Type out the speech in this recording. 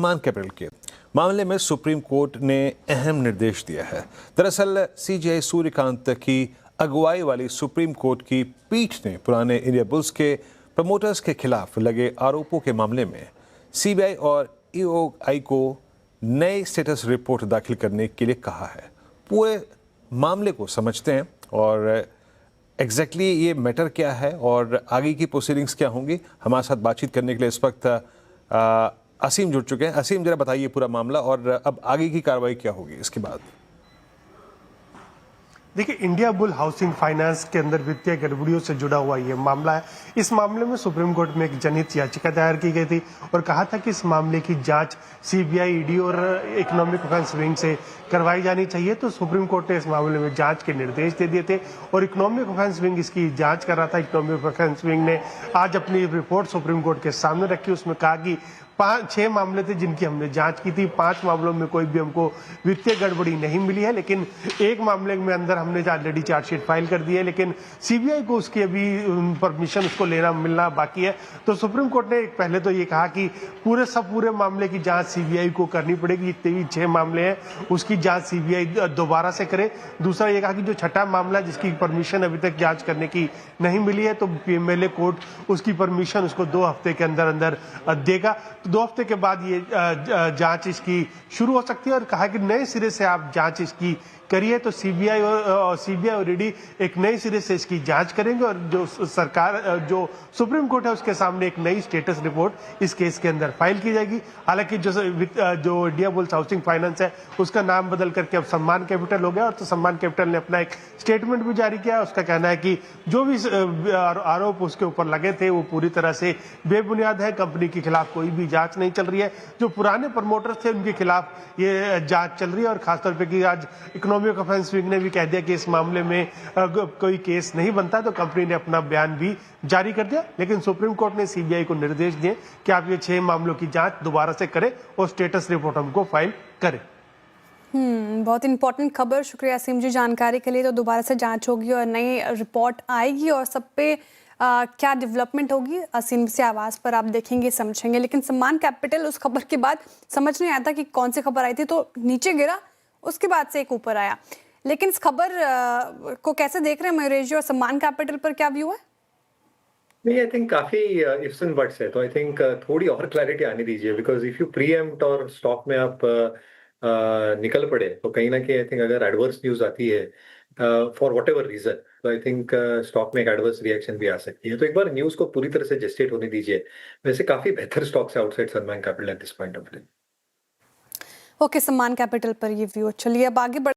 सम्मान कैपिटल के मामले में सुप्रीम कोर्ट ने अहम निर्देश दिया है। दरअसल सीजीआई सूर्यकांत की अगुवाई वाली सुप्रीम कोर्ट की पीठ ने पुराने इंडिया बुल्स के प्रमोटर्स के खिलाफ लगे आरोपों के मामले में सीबीआई और ईओआई को नई स्टेटस रिपोर्ट दाखिल करने के लिए कहा है। पूरे मामले को समझते हैं और एग्जैक्टली ये मैटर क्या है और आगे की प्रोसीडिंग्स क्या होंगी। हमारे साथ बातचीत करने के लिए इस वक्त असीम जुड़ चुके हैं। असीम, जरा बताइए पूरा मामला और अब आगे की कार्रवाई क्या होगी इसके बाद। देखिए, इंडिया बुल हाउसिंग फाइनेंस के अंदर वित्तीय गड़बड़ियों से जुड़ा हुआ ये मामला है। इस मामले में सुप्रीम कोर्ट में एक जनहित याचिका दायर की गई थी और कहा था कि इस मामले की जांच सीबीआई, ईडी और इकोनॉमिक ऑफेंस विंग से करवाई जानी चाहिए। तो सुप्रीम कोर्ट ने इस मामले में जांच के निर्देश दे दिए थे और इकोनॉमिक ऑफेंस विंग इसकी जांच कर रहा था। इकोनॉमिक ऑफेंस विंग ने आज अपनी रिपोर्ट सुप्रीम कोर्ट के सामने रखी। उसमें कहा कि 6 मामले थे जिनकी हमने जांच की थी। 5 मामलों में कोई भी हमको वित्तीय गड़बड़ी नहीं मिली है, लेकिन एक मामले में अंदर हमने ऑलरेडी चार्जशीट फाइल कर दी है, लेकिन सीबीआई को उसकी अभी परमिशन उसको लेना मिलना बाकी है। तो सुप्रीम कोर्ट ने पहले तो ये कहा कि पूरे मामले की जांच सीबीआई को करनी पड़ेगी। जितने भी 6 मामले हैं उसकी जांच सीबीआई दोबारा से करे। दूसरा ये कहा कि जो छठा मामला जिसकी परमिशन अभी तक जांच करने की नहीं मिली है, तो पीएमएलए कोर्ट उसकी परमिशन उसको 2 हफ्ते के अंदर अंदर देगा। 2 हफ्ते के बाद ये जांच इसकी शुरू हो सकती है और कहा कि नए सिरे से आप जांच इसकी करिए। तो सीबीआई और ईडी एक नए सिरे से इसकी जांच करेंगे और जो सुप्रीम कोर्ट है उसके सामने एक नई स्टेटस रिपोर्ट इस केस के अंदर फाइल की जाएगी। हालांकि जो इंडिया बुल्स हाउसिंग फाइनेंस है उसका नाम बदल करके अब सम्मान कैपिटल हो गया और तो सम्मान कैपिटल ने अपना एक स्टेटमेंट भी जारी किया। उसका कहना है कि जो भी आरोप उसके ऊपर लगे थे वो पूरी तरह से बेबुनियाद है। कंपनी के खिलाफ कोई भी जांच नहीं चल रही है। जो पुराने प्रमोटर्स थे उनके खिलाफ ये जांच चल रही है और खासतौर पर कि आज इकोनॉमिक ऑफेंस विंग ने भी कह दिया कि इस मामले में कोई केस नहीं बनता, तो कंपनी ने अपना बयान भी जारी कर दिया। लेकिन सुप्रीम कोर्ट ने सीबीआई को निर्देश दिए कि आप ये 6 मामलों की जांच दोबारा से करें और स्टेटस रिपोर्ट हमको फाइल करें। बहुत इंपॉर्टेंट खबर। शुक्रिया असीम जी जानकारी के लिए। तो दोबारा से जांच होगी और नई रिपोर्ट आएगी और सब पे क्या डेवलपमेंट होगी असीम से आवाज़ पर आप देखेंगे समझेंगे। लेकिन सम्मान कैपिटल उस खबर के बाद समझ नहीं आता कि कौन सी खबर आई थी, तो नीचे गिरा, उसके बाद से एक ऊपर आया। लेकिन इस खबर को कैसे देख रहे हैं मयूरेश जी और सम्मान कैपिटल पर क्या व्यू है? नहीं, आई थिंक काफी इफ्स एंड बट्स है, तो आई थिंक थोड़ी और क्लैरिटी आने दीजिए। बिकॉज इफ यू प्रीएम्प्ट और स्टॉक में आप निकल पड़े तो कहीं ना कहीं आई थिंक अगर एडवर्स न्यूज आती है फॉर वट एवर रीजन, तो आई थिंक स्टॉक में एक एडवर्स रिएक्शन भी आ सकती है। तो एक बार न्यूज को पूरी तरह से जेस्टेट होने दीजिए। वैसे काफी बेहतर स्टॉक्स है आउटसाइड सम्मान capital at this point of time. Okay, सम्मान कैपिटल पर ये व्यू। चलिए अब आगे बढ़